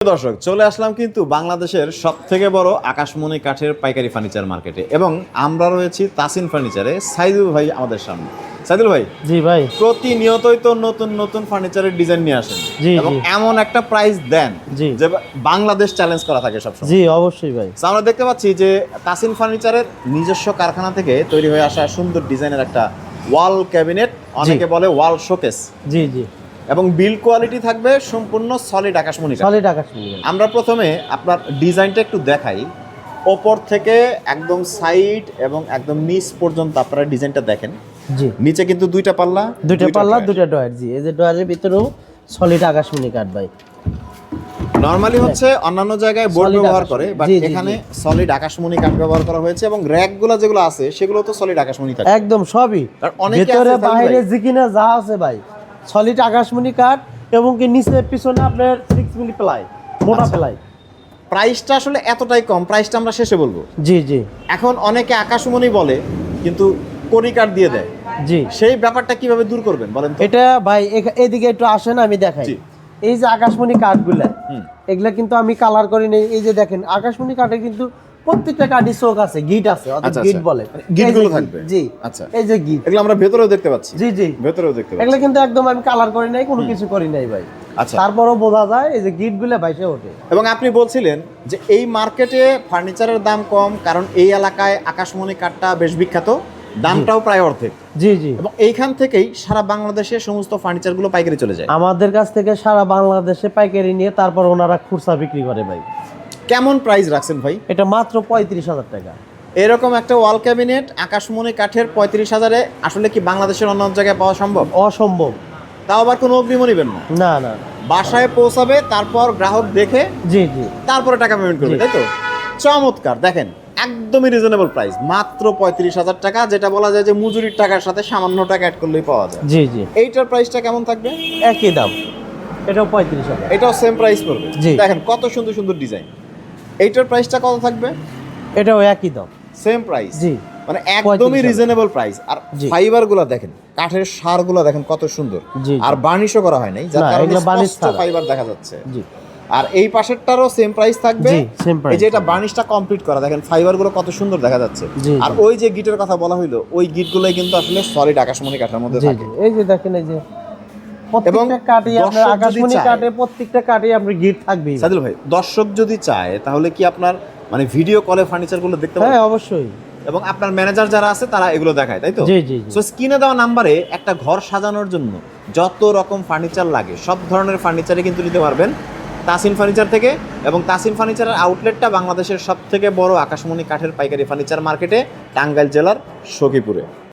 দর্শক চলে আসলাম কিন্তু বাংলাদেশের সবথেকে বড় আকাশমণি কাঠের পাইকারি ফার্নিচার মার্কেটে এবং আমরা রয়েছি তাসিন ফার্নিচারে। সাইদুল ভাই আমাদের সামনে। সাইদুল ভাই, জি ভাই, প্রতিনিয়তই তো নতুন নতুন ফার্নিচারের ডিজাইন নিয়ে আসেন জি, এবং জি। এমন একটা প্রাইস দেন জি। যে বাংলাদেশ চ্যালেঞ্জ করা থাকে সবসময়। জি অবশ্যই ভাই। তো আমরা দেখতে পাচ্ছি যে তাসিন ফার্নিচারের নিজস্ব কারখানা থেকে তৈরি হয়ে আসা সুন্দর ডিজাইনের একটা ওয়াল ক্যাবিনেট, অনেকে বলে ওয়াল শোকেস, জি জি, এবং বিল্ড কোয়ালিটি থাকবে সম্পূর্ণ সলিড আকাশমণি কাঠ। সলিড আকাশমণি। আমরা প্রথমে আপনার ডিজাইনটা একটু দেখাই। ওপর থেকে একদম সাইড এবং একদম নিচ পর্যন্ত আপনারা ডিজাইনটা দেখেন। জি, নিচে কিন্তু দুইটা পাল্লা, দুইটা ডয়ার। জি, এই যে ডয়ারের ভিতরেও সলিড আকাশমণি কাঠ ভাই। নরমালি হচ্ছে অন্যান্য জায়গায় বোর্ড Solid ব্যবহার আকাশমণি। করে, বাট জি, জি, এখানে সলিড আকাশমণি কাঠ ব্যবহার করা হয়েছে এবং র‍্যাকগুলো যেগুলো আছে সেগুলো তো সলিড আকাশমণি কাঠ। একদম সবই, আর অনেকে ভিতরে আছে বাইরে ভাই, জিকিনা যা আছে ভাই সলিড আকাশমণি কাঠ এবং কি নিচে পিছনে আপনার 6 মিলি প্লাই, মোটা আচ্ছা। প্লাই। প্রাইসটা আসলে এতটাই কম, প্রাইসটা আমরা শেষে বলবো। জি জি, এখন অনেকে আকাশমণি বলে কিন্তু কড়ি কাঠ দিয়ে দেয়, জি। সেই ব্যাপারটা কিভাবে দূর করবেন বলেন তো? এটা ভাই এদিকে একটু আসেন, আমি দেখাই। জি। এই যে আকাশমণি কাঠগুলা, হুম। এগুলা কিন্তু আমি কালার করি নাই। এই যে দেখেন আকাশমণি কাঠে কিন্তু প্রত্যেকটা কাঠই চোখ আছে, গিট আছে, অর্থাৎ আচ্ছা, গিট আচ্ছা। বলে। মানে গিটগুলো এই যে থাকবে। জি, আচ্ছা। এই যে গিট, এগুলো আমরা ভেতরেও দেখতে পাচ্ছি। জি জি, ভেতরেও দেখতে পাচ্ছি। এগুলা কিন্তু একদম আমি কালার করি নাই, কোনো কিছু করি নাই ভাই। আচ্ছা। তারপরও বোঝা যায় এই যে গিটগুলা ভাইসে ওঠে। এবং আপনি বলছিলেন যে এই মার্কেটে ফার্নিচারের দাম কম, কারণ এই এলাকায় আকাশমণি কাঠটা বেশ বিখ্যাত, দামটাও প্রায় অর্ধেক। জি জি, এবং এইখান থেকেই সারা বাংলাদেশে সমস্ত ফার্নিচারগুলো পাইকারি চলে যায়। আমাদের কাছ থেকে সারা বাংলাদেশে পাইকারি নিয়ে তারপর ওনারা খুচরা বিক্রি করে ভাই। কেমন প্রাইস রাখছেন ভাই? এটা মাত্র 35,000 টাকা। এরকম একটা ওয়াল ক্যাবিনেট আকাশমণি কাঠের 35,000-এ আসলে কি বাংলাদেশের অন্য জায়গায় পাওয়া সম্ভব? অসম্ভব। তাও আবার কোনো অগ্রিমও নেবেন না, না না, বাসায় পৌঁছাবে, তারপর গ্রাহক দেখে জি জি, তারপরে টাকা পেমেন্ট করবে, জি। তাই তো? চমৎকার। দেখেন একদমই রিজনেবল প্রাইস, মাত্র 35,000 টাকা, যেটা বলা যায় যে মজুরির টাকার সাথে সামান্য টাকা অ্যাড করলেই পাওয়া যায়। জি জি, এইটার প্রাইসটা কেমন থাকবে? একই দাম, এটাও 35,000। এটাও সেম প্রাইস পড়বে। জি। দেখেন কত সুন্দর সুন্দর ডিজাইন। এইটার প্রাইসটা কত থাকবে? এটাও একই দাম। Same price. জি, মানে একদমই 35,000 রিজনেবল প্রাইস। আর জি। ফাইবারগুলো দেখেন, কাঠের সারগুলো দেখেন কত সুন্দর। জি, জি। আর বার্নিশও করা হয় নাই, যার না, কারণে এগুলো বার্নিশ স্পষ্ট ছাড়া। ফাইবার দেখা যাচ্ছে। জি আর এই পাশেরটারও সেম প্রাইস থাকবে। জি, same price। এই যে এটা বার্নিশটা কমপ্লিট করা, দেখেন ফাইবারগুলো কত সুন্দর দেখা যাচ্ছে। জি, আর জি। ওই যে গিটের কথা বলা হইলো, ওই গিটগুলোই কিন্তু আসলে সলিড আকাশমণি কাঠের মধ্যে জি থাকে। জি, এই যে দেখেন, এই যে প্রত্যেকটা কাঠে আপনার দর্শক যদি আকাশমণি চায়- কাঠে প্রত্যেকটা কাঠে আপনার গিট থাকবেই। সাদিল ভাই, দর্শক যদি চায় তাহলে কি আপনার মানে ভিডিও কলে ফার্নিচারগুলো দেখতে পাবে? হ্যাঁ অবশ্যই। এবং আপনার ম্যানেজার যারা আছে তারা এগুলো দেখায়, তাই তো? জি জি জি, সো স্ক্রিনে দেওয়া নাম্বারে একটা ঘর সাজানোর জন্য যত রকম ফার্নিচার লাগে সব ধরনের ফার্নিচারই কিন্তু নিতে পারবেন তাসিন ফার্নিচার থেকে। এবং তাসিন ফার্নিচারের আউটলেটটা বাংলাদেশের সবথেকে বড় আকাশমণি কাঠের পাইকারি ফার্নিচার মার্কেটে, টাঙ্গাইল জেলার সখীপুরে।